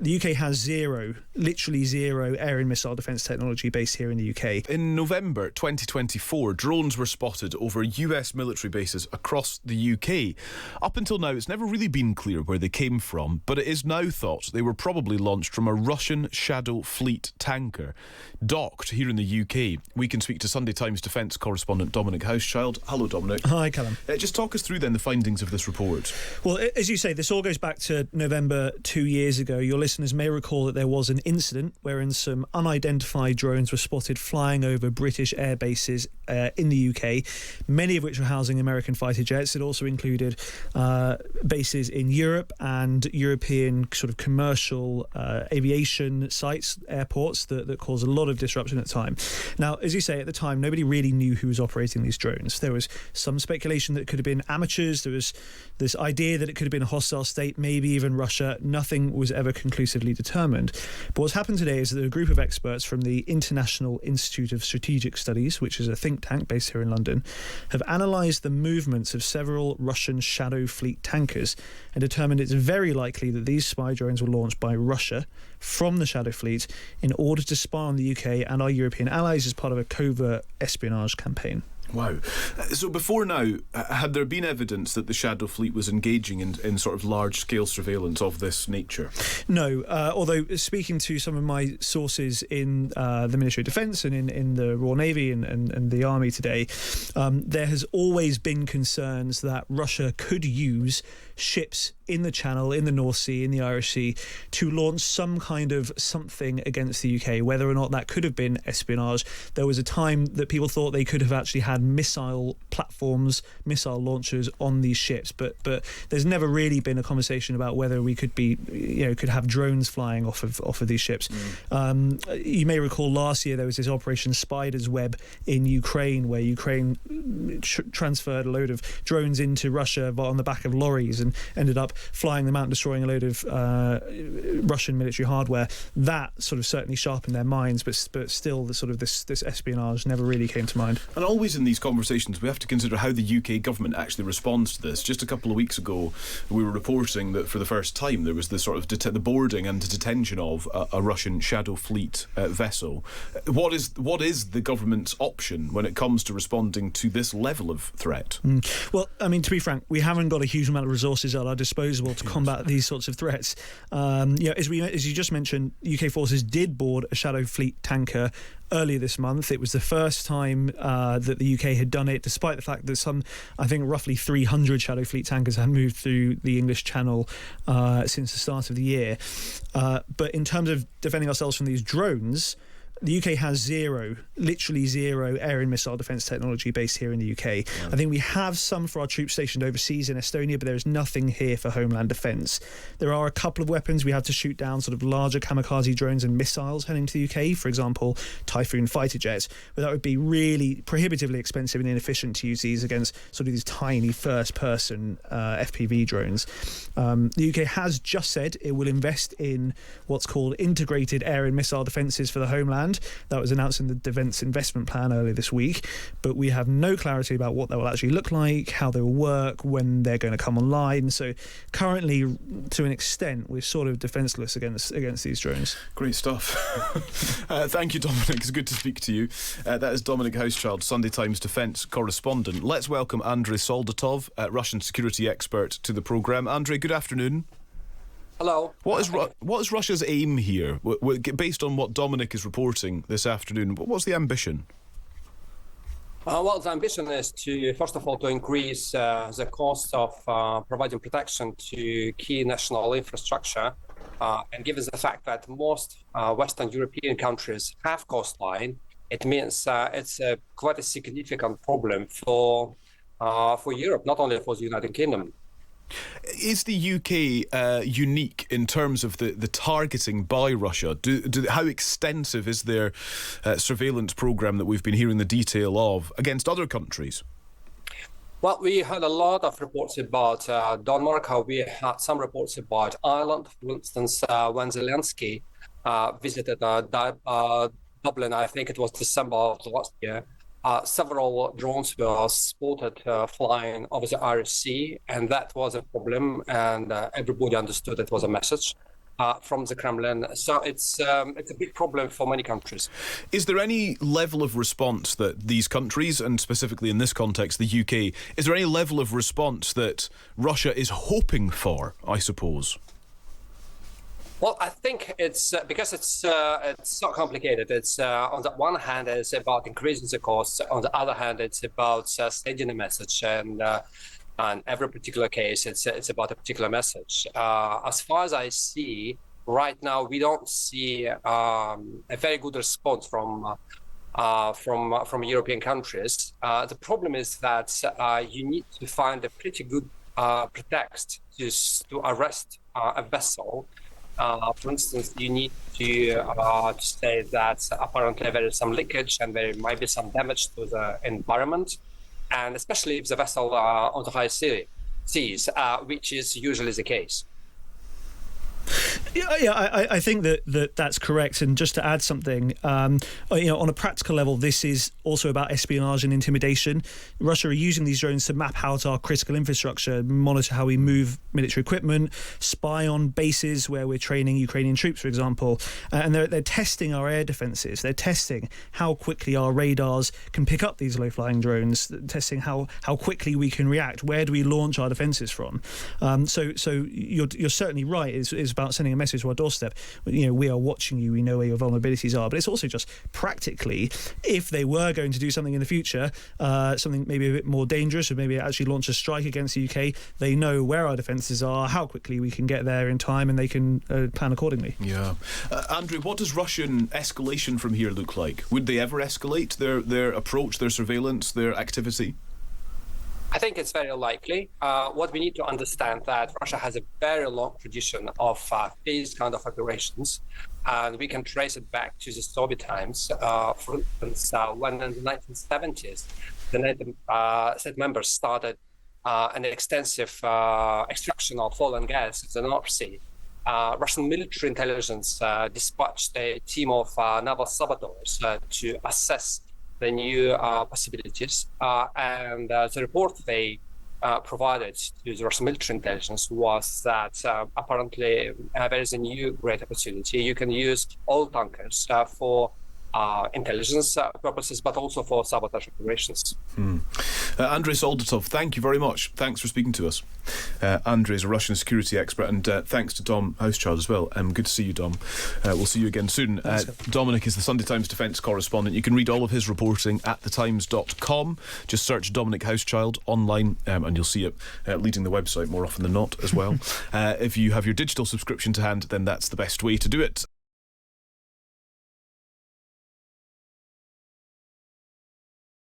The UK has zero, literally zero, air and missile defence technology based here in the UK. In November 2024, drones were spotted over US military bases across the UK. Up until now, it's never really been clear where they came from, but it is now thought they were probably launched from a Russian Shadow Fleet tanker docked here in the UK. We can speak to Sunday Times defence correspondent Dominic Hauschild. Hello, Dominic. Hi, Calum. Just talk us through then the findings of this report. Well, as you say, this all goes back to November 2 years ago. Your listeners may recall that there was an incident wherein some unidentified drones were spotted flying over British air bases in the UK, many of which were housing American fighter jets. It also included bases in Europe and European sort of commercial aviation sites, airports that caused a lot of disruption at the time. Now, as you say, at the time, nobody really knew who was operating these drones. There was some speculation that it could have been amateurs. There was this idea that it could have been a hostile state, maybe even Russia. Nothing was ever conclusively determined. But what's happened today is that a group of experts from the International Institute of Strategic Studies, which is a think tank based here in London, have analysed the movements of several Russian Shadow Fleet tankers and determined it's very likely that these spy drones were launched by Russia from the Shadow Fleet in order to spy on the UK and our European allies as part of a covert espionage campaign. Wow. So before now, had there been evidence that the Shadow Fleet was engaging in sort of large-scale surveillance of this nature? No, although speaking to some of my sources in the Ministry of Defence and in the Royal Navy and the Army today, there has always been concerns that Russia could use ships in the Channel, in the North Sea, in the Irish Sea, to launch some kind of something against the UK, whether or not that could have been espionage. There was a time that people thought they could have actually had missile platforms, missile launchers on these ships, but there's never really been a conversation about whether we could be, could have drones flying off of these ships. You may recall last year there was this Operation Spider's Web in Ukraine, where Ukraine transferred a load of drones into Russia on the back of lorries and ended up flying them out and destroying a load of Russian military hardware. That sort of certainly sharpened their minds, but still the sort of this espionage never really came to mind. And always in these conversations we have to consider how the UK government actually responds to this. Just a couple of weeks ago we were reporting that for the first time there was this sort of the boarding and the detention of a Russian Shadow Fleet vessel. What is the government's option when it comes to responding to this level of threat? Well, I mean, to be frank, we haven't got a huge amount of resources at our disposal to combat these sorts of threats. As you just mentioned, UK forces did board a Shadow Fleet tanker earlier this month. It was the first time that the UK had done it, despite the fact that I think roughly 300 Shadow Fleet tankers had moved through the English Channel since the start of the year. But in terms of defending ourselves from these drones, the UK has zero, literally zero, air and missile defence technology based here in the UK. Yeah. I think we have some for our troops stationed overseas in Estonia, but there is nothing here for homeland defence. There are a couple of weapons we have to shoot down, sort of larger kamikaze drones and missiles heading to the UK, for example, Typhoon fighter jets, but that would be really prohibitively expensive and inefficient to use these against sort of these tiny first-person FPV drones. The UK has just said it will invest in what's called integrated air and missile defences for the homeland. That was announced in the Defence Investment Plan earlier this week, but we have no clarity about what that will actually look like, how they will work, when they're going to come online. So currently, to an extent, we're sort of defenceless against these drones. Great stuff. Thank you, Dominic. It's good to speak to you. That is Dominic Hauschild, Sunday Times defence correspondent. Let's welcome Andrei Soldatov, Russian security expert, to the programme. Andrei, good afternoon. Hello. What is Russia's aim here? Based on what Dominic is reporting this afternoon, what's the ambition? Well, the ambition is to, first of all, to increase the cost of providing protection to key national infrastructure. And given the fact that most Western European countries have coastline, it means it's quite a significant problem for Europe, not only for the United Kingdom. Is the UK unique in terms of the targeting by Russia? How extensive is their surveillance programme that we've been hearing the detail of against other countries? Well, we had a lot of reports about Denmark. We had some reports about Ireland, for instance, when Zelensky visited Dublin. I think it was December of last year. Several drones were spotted flying over the Irish Sea, and that was a problem, and everybody understood it was a message. from the Kremlin. So it's a big problem for many countries. Is there any level of response that these countries, and specifically in this context, the UK, is there any level of response that Russia is hoping for, I suppose? Well, I think it's because it's so complicated. It's on the one hand, it's about increasing the costs. On the other hand, it's about sending a message, and in every particular case, it's about a particular message. As far as I see right now, we don't see a very good response from European countries. The problem is that you need to find a pretty good pretext to arrest a vessel. For instance, you need to say that apparently there is some leakage and there might be some damage to the environment, and especially if the vessel on the high seas, which is usually the case. I think that's correct. And just to add something, on a practical level, this is also about espionage and intimidation. Russia are using these drones to map out our critical infrastructure, monitor how we move military equipment, spy on bases where we're training Ukrainian troops, for example. And they're testing our air defences. They're testing how quickly our radars can pick up these low-flying drones, testing how quickly we can react. Where do we launch our defences from? So you're certainly right. It's about sending a message to our doorstep. We are watching you. We know where your vulnerabilities are. But it's also just practically, if they were going to do something in the future, something maybe a bit more dangerous, or maybe actually launch a strike against the UK, they know where our defences are, how quickly we can get there in time, and they can plan accordingly. Yeah. Andrei, what does Russian escalation from here look like? Would they ever escalate their approach, their surveillance, their activity? I think it's very likely. What we need to understand that Russia has a very long tradition of these kind of operations, and we can trace it back to the Soviet times. For instance, when in the 1970s, the NATO state members started an extensive extraction of oil and gas in the North Sea. Russian military intelligence dispatched a team of naval saboteurs to assess the new possibilities, and the report they provided to the Russian military intelligence was that apparently there is a new great opportunity. You can use oil tankers for intelligence purposes, but also for sabotage operations. Andrei Soldatov, thank you very much. Thanks for speaking to us. Andrei is a Russian security expert, and thanks to Dom Hauschild as well. Good to see you, Dom. We'll see you again soon. Dominic is the Sunday Times defence correspondent. You can read all of his reporting at thetimes.com. Just search Dominic Hauschild online, and you'll see it leading the website more often than not as well. If you have your digital subscription to hand, then that's the best way to do it.